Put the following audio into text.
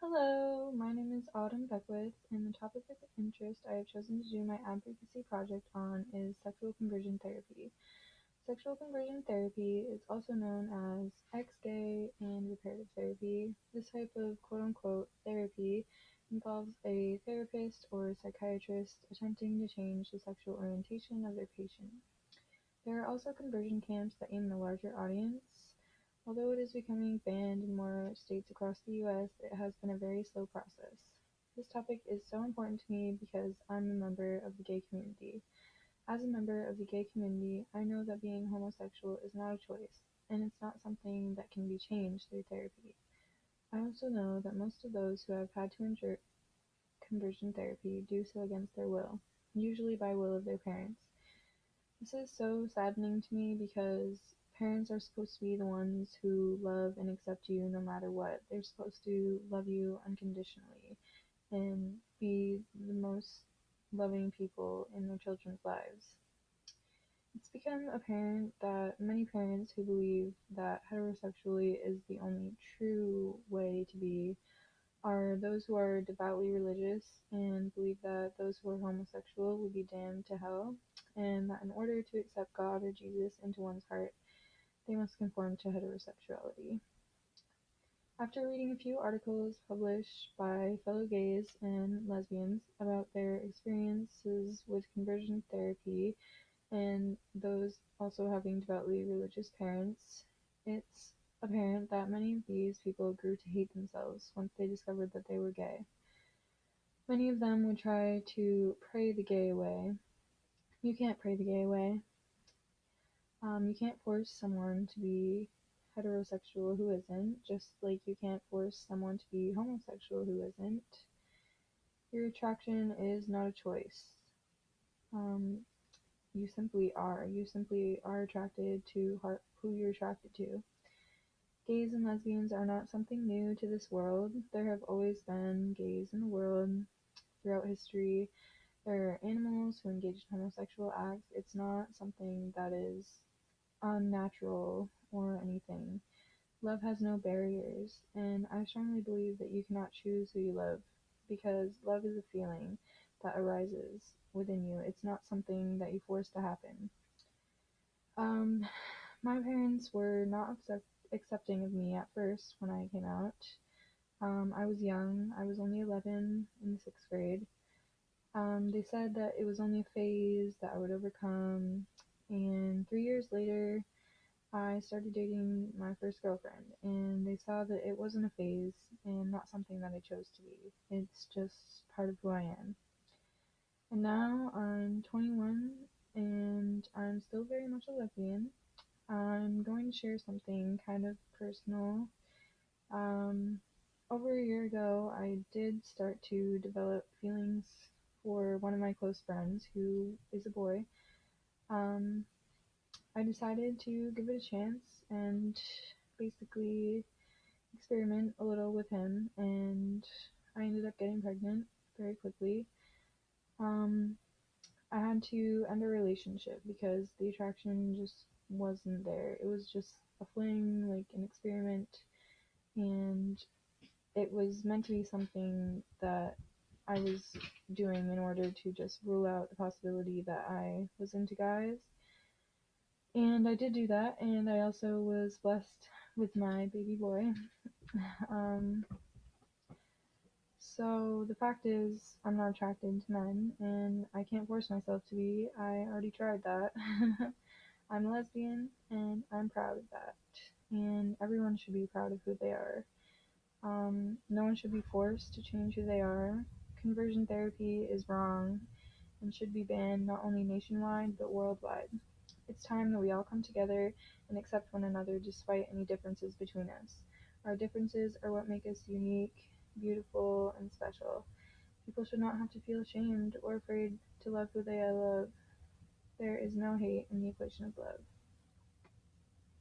Hello, my name is Autumn Beckwith, and the topic of interest I have chosen to do my advocacy project on is sexual conversion therapy. Sexual conversion therapy is also known as ex-gay and reparative therapy. This type of quote-unquote therapy involves a therapist or psychiatrist attempting to change the sexual orientation of their patient. There are also conversion camps that aim at a larger audience. Although it is becoming banned in more states across the US, it has been a very slow process. This topic is so important to me because I'm a member of the gay community. As a member of the gay community, I know that being homosexual is not a choice, and it's not something that can be changed through therapy. I also know that most of those who have had to endure conversion therapy do so against their will, usually by will of their parents. This is so saddening to me because parents are supposed to be the ones who love and accept you no matter what. They're supposed to love you unconditionally and be the most loving people in their children's lives. It's become apparent that many parents who believe that heterosexuality is the only true way to be are those who are devoutly religious and believe that those who are homosexual will be damned to hell, and that in order to accept God or Jesus into one's heart, they must conform to heterosexuality. After reading a few articles published by fellow gays and lesbians about their experiences with conversion therapy and those also having devoutly religious parents, it's apparent that many of these people grew to hate themselves once they discovered that they were gay. Many of them would try to pray the gay away. You can't pray the gay away. You can't force someone to be heterosexual who isn't, just like you can't force someone to be homosexual who isn't. Your attraction is not a choice. Um, you simply are. You simply are attracted to who you're attracted to. Gays and lesbians are not something new to this world. There have always been gays in the world throughout history. There are animals who engage in homosexual acts. It's not something that is unnatural or anything. Love has no barriers, and I strongly believe that you cannot choose who you love because love is a feeling that arises within you. It's not something that you force to happen. Um, my parents were not accepting of me at first when I came out. I was young, I was only 11 in the sixth grade. They said that it was only a phase that I would overcome, and 3 years later, I started dating my first girlfriend, and they saw that it wasn't a phase and not something that I chose to be. It's just part of who I am. And now I'm 21 and I'm still very much a lesbian. I'm going to share something kind of personal. Um, Over a year ago, I did start to develop feelings for one of my close friends who is a boy. Um, I decided to give it a chance and basically experiment a little with him, and I ended up getting pregnant very quickly. Um, I had to end a relationship because the attraction just wasn't there. It was just a fling, like an experiment, and it was meant to be something that I was doing in order to just rule out the possibility that I was into guys. And I did do that, and I also was blessed with my baby boy. Um, so the fact is, I'm not attracted to men, and I can't force myself to be. I already tried that. I'm a lesbian, and I'm proud of that. And everyone should be proud of who they are. No one should be forced to change who they are. Conversion therapy is wrong and should be banned not only nationwide but worldwide. It's time that we all come together and accept one another despite any differences between us. Our differences are what make us unique, beautiful, and special. People should not have to feel ashamed or afraid to love who they love. There is no hate in the equation of love.